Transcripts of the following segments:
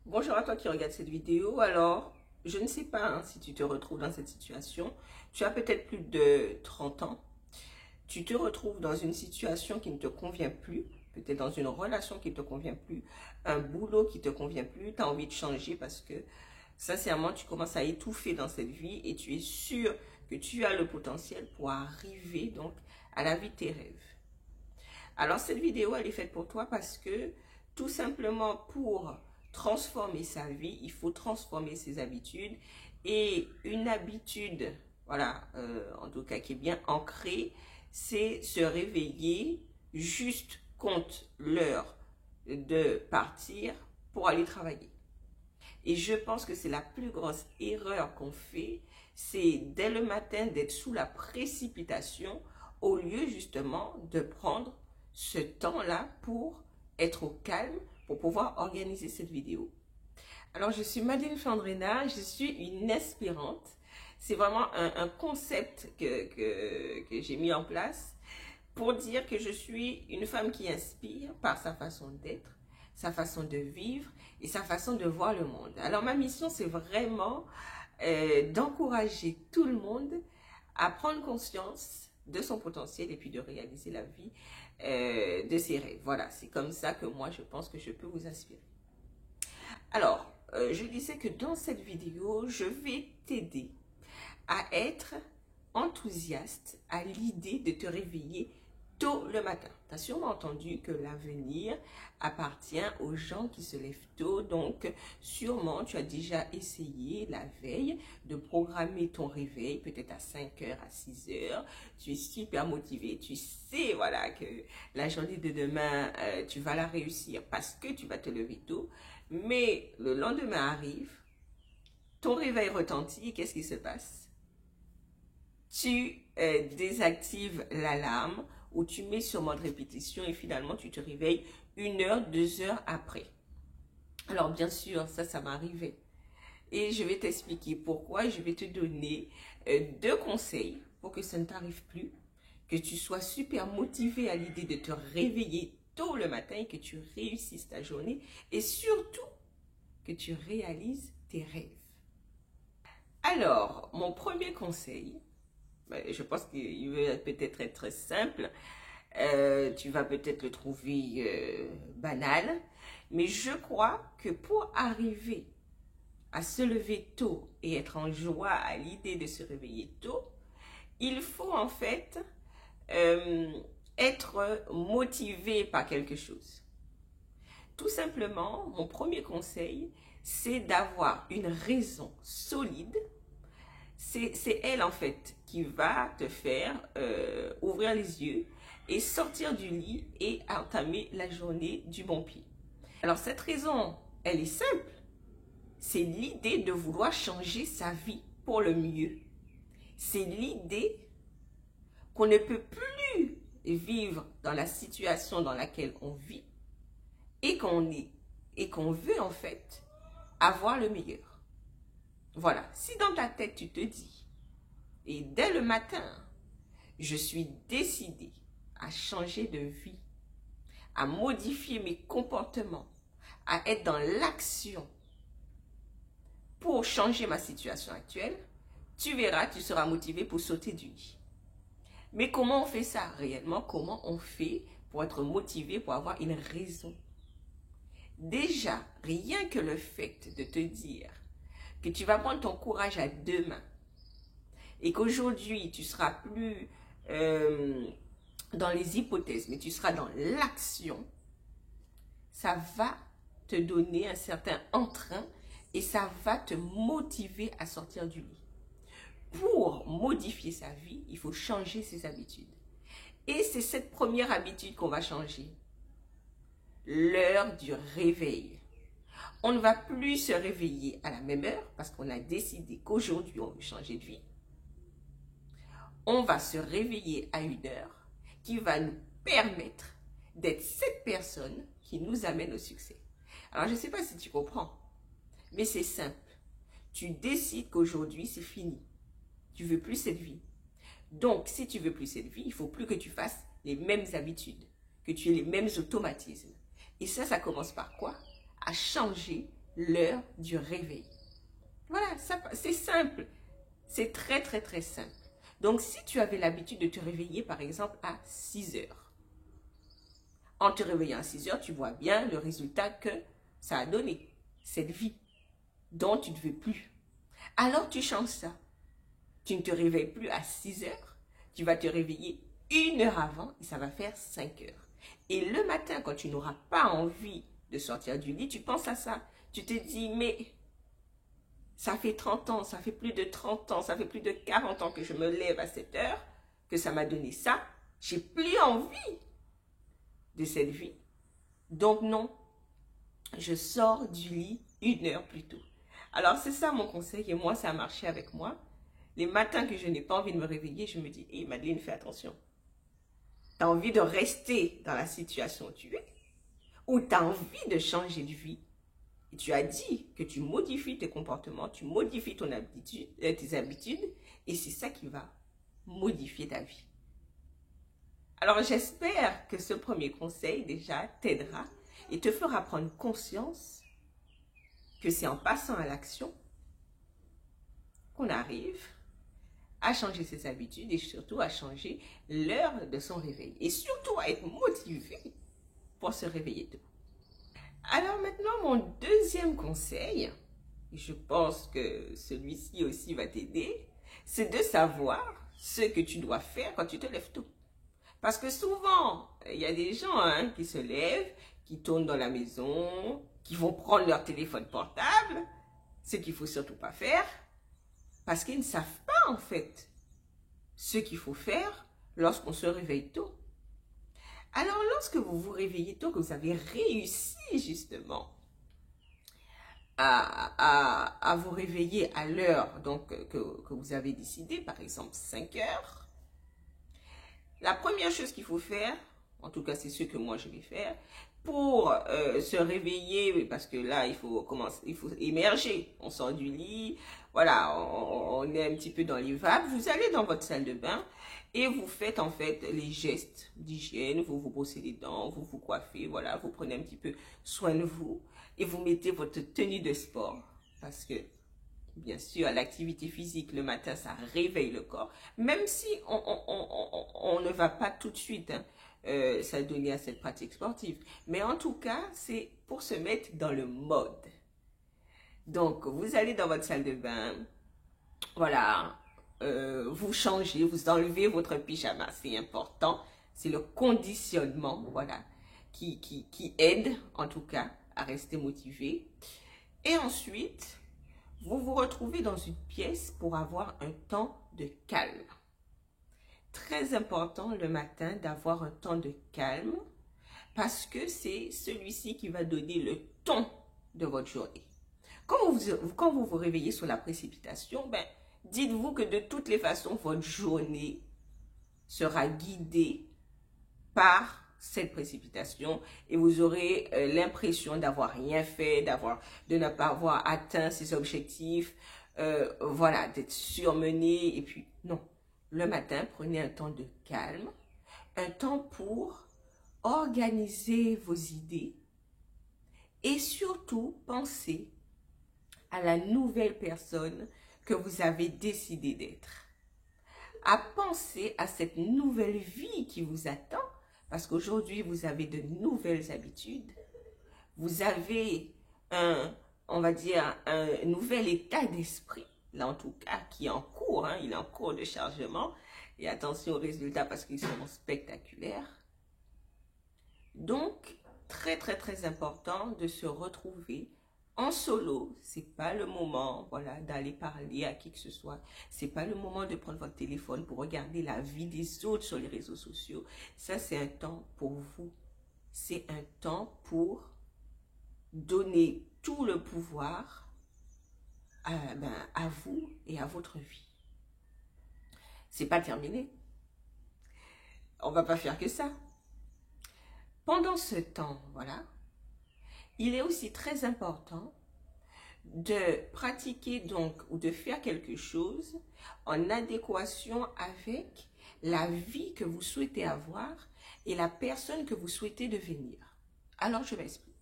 Bonjour à toi qui regarde cette vidéo. Alors, je ne sais pas si tu te retrouves dans cette situation. Tu as peut-être plus de 30 ans. Tu te retrouves dans une situation qui ne te convient plus, peut-être dans une relation qui ne te convient plus, un boulot qui ne te convient plus. Tu as envie de changer parce que, sincèrement, tu commences à étouffer dans cette vie et tu es sûr que tu as le potentiel pour arriver donc à la vie de tes rêves. Alors, cette vidéo, elle est faite pour toi parce que, tout simplement, pour transformer sa vie, il faut transformer ses habitudes. Et une habitude, voilà, en tout cas qui est bien ancrée, c'est se réveiller juste contre l'heure de partir pour aller travailler. Et je pense que c'est la plus grosse erreur qu'on fait, c'est dès le matin d'être sous la précipitation au lieu justement de prendre ce temps-là pour être au calme, pour pouvoir organiser cette vidéo. Alors, je suis Madeleine Flandrena, je suis une aspirante. C'est vraiment un concept que j'ai mis en place pour dire que je suis une femme qui inspire par sa façon d'être, sa façon de vivre et sa façon de voir le monde. Alors, ma mission, c'est vraiment d'encourager tout le monde à prendre conscience de son potentiel et puis de réaliser la vie de ses rêves. Voilà, c'est comme ça que moi, je pense que je peux vous inspirer. Alors, je disais que dans cette vidéo, je vais t'aider à être enthousiaste à l'idée de te réveiller tôt le matin. Tu as sûrement entendu que l'avenir appartient aux gens qui se lèvent tôt. Donc, sûrement, tu as déjà essayé la veille de programmer ton réveil, peut-être à 5 heures, à 6 heures. Tu es super motivé. Tu sais, voilà, que la journée de demain, tu vas la réussir parce que tu vas te lever tôt. Mais le lendemain arrive, ton réveil retentit et qu'est-ce qui se passe? Tu désactives l'alarme ou tu mets sur mode répétition et finalement tu te réveilles 1 heure, 2 heures après. Alors bien sûr, ça m'arrivait. Et je vais t'expliquer pourquoi. Je vais te donner 2 conseils pour que ça ne t'arrive plus, que tu sois super motivé à l'idée de te réveiller tôt le matin et que tu réussisses ta journée et surtout que tu réalises tes rêves. Alors, mon premier conseil, je pense qu'il va peut-être être très simple, tu vas peut-être le trouver banal, mais je crois que pour arriver à se lever tôt et être en joie à l'idée de se réveiller tôt, il faut en fait être motivé par quelque chose. Tout simplement, mon premier conseil, c'est d'avoir une raison solide. C'est elle en fait qui va te faire ouvrir les yeux et sortir du lit et entamer la journée du bon pied. Alors cette raison, elle est simple. C'est l'idée de vouloir changer sa vie pour le mieux. C'est l'idée qu'on ne peut plus vivre dans la situation dans laquelle on vit et qu'on veut en fait avoir le meilleur. Voilà, si dans ta tête tu te dis, et dès le matin, je suis décidée à changer de vie, à modifier mes comportements, à être dans l'action pour changer ma situation actuelle, tu verras, tu seras motivé pour sauter du lit. Mais comment on fait ça réellement? Comment on fait pour être motivé, pour avoir une raison? Déjà, rien que le fait de te dire que tu vas prendre ton courage à 2 mains et qu'aujourd'hui, tu seras plus dans les hypothèses, mais tu seras dans l'action, ça va te donner un certain entrain et ça va te motiver à sortir du lit. Pour modifier sa vie, il faut changer ses habitudes. Et c'est cette première habitude qu'on va changer. L'heure du réveil. On ne va plus se réveiller à la même heure parce qu'on a décidé qu'aujourd'hui, on veut changer de vie. On va se réveiller à 1 heure qui va nous permettre d'être cette personne qui nous amène au succès. Alors, je ne sais pas si tu comprends, mais c'est simple. Tu décides qu'aujourd'hui, c'est fini. Tu ne veux plus cette vie. Donc, si tu ne veux plus cette vie, il ne faut plus que tu fasses les mêmes habitudes, que tu aies les mêmes automatismes. Et ça commence par quoi? À changer l'heure du réveil. Voilà, c'est simple. C'est très, très, très simple. Donc, si tu avais l'habitude de te réveiller, par exemple, à 6 heures, en te réveillant à 6 heures, tu vois bien le résultat que ça a donné. Cette vie dont tu ne veux plus. Alors, tu changes ça. Tu ne te réveilles plus à 6 heures. Tu vas te réveiller 1 heure avant et ça va faire 5 heures. Et le matin, quand tu n'auras pas envie de sortir du lit, tu penses à ça. Tu te dis, mais ça fait 30 ans, ça fait plus de 30 ans, ça fait plus de 40 ans que je me lève à cette heure, que ça m'a donné ça. J'ai plus envie de cette vie. Donc non, je sors du lit 1 heure plus tôt. Alors c'est ça mon conseil et moi ça a marché avec moi. Les matins que je n'ai pas envie de me réveiller, je me dis, hé Madeleine, fais attention. Tu as envie de rester dans la situation où tu es ou tu as envie de changer de vie. Et tu as dit que tu modifies tes comportements, tu modifies tes habitudes et c'est ça qui va modifier ta vie. Alors j'espère que ce premier conseil déjà t'aidera et te fera prendre conscience que c'est en passant à l'action qu'on arrive à changer ses habitudes et surtout à changer l'heure de son réveil. Et surtout à être motivé pour se réveiller tôt. Alors maintenant, mon deuxième conseil, et je pense que celui-ci aussi va t'aider, c'est de savoir ce que tu dois faire quand tu te lèves tôt. Parce que souvent, il y a des gens qui se lèvent, qui tournent dans la maison, qui vont prendre leur téléphone portable, ce qu'il ne faut surtout pas faire, parce qu'ils ne savent pas en fait ce qu'il faut faire lorsqu'on se réveille tôt. Alors lorsque vous vous réveillez tôt, que vous avez réussi justement à vous réveiller à l'heure donc que vous avez décidé, par exemple 5 heures, la première chose qu'il faut faire, en tout cas c'est ce que moi je vais faire, pour se réveiller, parce que là il faut émerger, on sort du lit, voilà, on est un petit peu dans les vapes, vous allez dans votre salle de bain et vous faites en fait les gestes d'hygiène, vous vous brossez les dents, vous vous coiffez, voilà, vous prenez un petit peu soin de vous et vous mettez votre tenue de sport, parce que bien sûr, l'activité physique le matin, ça réveille le corps. Même si on ne va pas tout de suite s'adonner à cette pratique sportive. Mais en tout cas, c'est pour se mettre dans le mode. Donc, vous allez dans votre salle de bain. Voilà. Vous changez, vous enlevez votre pyjama. C'est important. C'est le conditionnement, voilà, qui aide, en tout cas, à rester motivé. Et ensuite, vous vous retrouvez dans une pièce pour avoir un temps de calme. Très important le matin d'avoir un temps de calme parce que c'est celui-ci qui va donner le ton de votre journée. Quand vous vous réveillez sur la précipitation, dites-vous que de toutes les façons, votre journée sera guidée par cette précipitation et vous aurez l'impression d'avoir rien fait, de ne pas avoir atteint ses objectifs, voilà, d'être surmené. Et puis, non, le matin, prenez un temps de calme, un temps pour organiser vos idées et surtout penser à la nouvelle personne que vous avez décidé d'être. À penser à cette nouvelle vie qui vous attend. Parce qu'aujourd'hui, vous avez de nouvelles habitudes. Vous avez on va dire, un nouvel état d'esprit. Là, en tout cas, qui est en cours. Il est en cours de chargement. Et attention aux résultats parce qu'ils seront spectaculaires. Donc, très, très, très important de se retrouver en solo. C'est pas le moment, voilà, d'aller parler à qui que ce soit. C'est pas le moment de prendre votre téléphone pour regarder la vie des autres sur les réseaux sociaux. Ça, c'est un temps pour vous. C'est un temps pour donner tout le pouvoir à vous et à votre vie. C'est pas terminé. On va pas faire que ça. Pendant ce temps, voilà, il est aussi très important de pratiquer donc ou de faire quelque chose en adéquation avec la vie que vous souhaitez avoir et la personne que vous souhaitez devenir. Alors, je m'explique.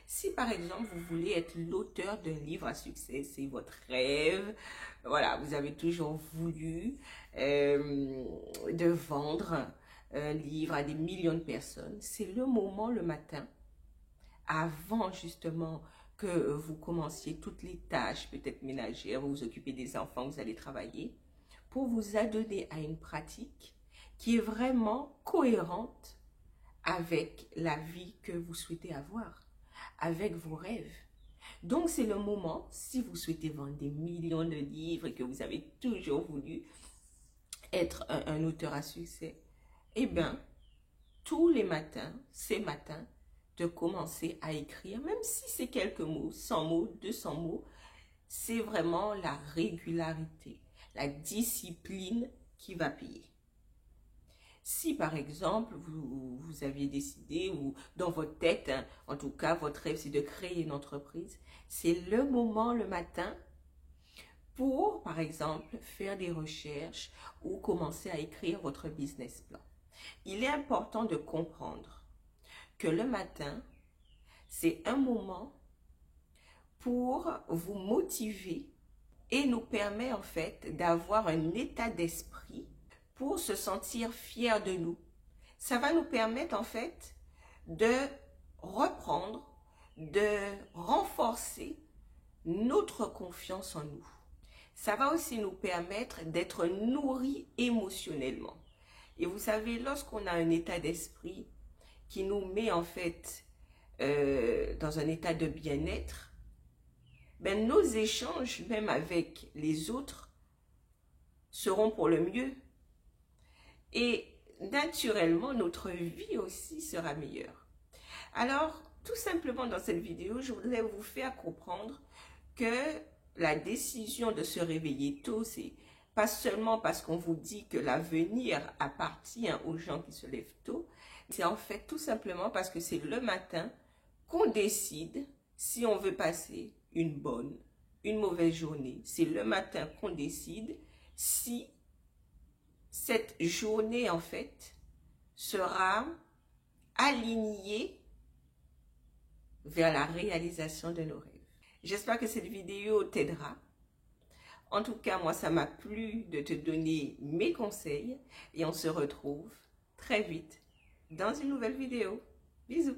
Si par exemple, vous voulez être l'auteur d'un livre à succès, c'est votre rêve, voilà, vous avez toujours voulu de vendre un livre à des millions de personnes, c'est le moment le matin, avant justement que vous commenciez toutes les tâches, peut-être ménagères, vous vous occupez des enfants, vous allez travailler, pour vous adonner à une pratique qui est vraiment cohérente avec la vie que vous souhaitez avoir, avec vos rêves. Donc, c'est le moment, si vous souhaitez vendre des millions de livres et que vous avez toujours voulu être un auteur à succès, eh bien, tous les matins, ces matins, de commencer à écrire, même si c'est quelques mots, 100 mots, 200 mots, c'est vraiment la régularité, la discipline qui va payer. Si par exemple, vous aviez décidé, ou dans votre tête, hein, en tout cas, votre rêve, c'est de créer une entreprise, c'est le moment, le matin, pour, par exemple, faire des recherches ou commencer à écrire votre business plan. Il est important de comprendre que le matin, c'est un moment pour vous motiver et nous permet en fait d'avoir un état d'esprit pour se sentir fier de nous. Ça va nous permettre en fait de reprendre, de renforcer notre confiance en nous. Ça va aussi nous permettre d'être nourris émotionnellement. Et vous savez, lorsqu'on a un état d'esprit qui nous met en fait dans un état de bien-être, ben, nos échanges, même avec les autres, seront pour le mieux. Et naturellement, notre vie aussi sera meilleure. Alors, tout simplement dans cette vidéo, je voudrais vous faire comprendre que la décision de se réveiller tôt, c'est pas seulement parce qu'on vous dit que l'avenir appartient aux gens qui se lèvent tôt, c'est en fait tout simplement parce que c'est le matin qu'on décide si on veut passer une bonne, une mauvaise journée. C'est le matin qu'on décide si cette journée, en fait, sera alignée vers la réalisation de nos rêves. J'espère que cette vidéo t'aidera. En tout cas, moi, ça m'a plu de te donner mes conseils et on se retrouve très vite dans une nouvelle vidéo. Bisous!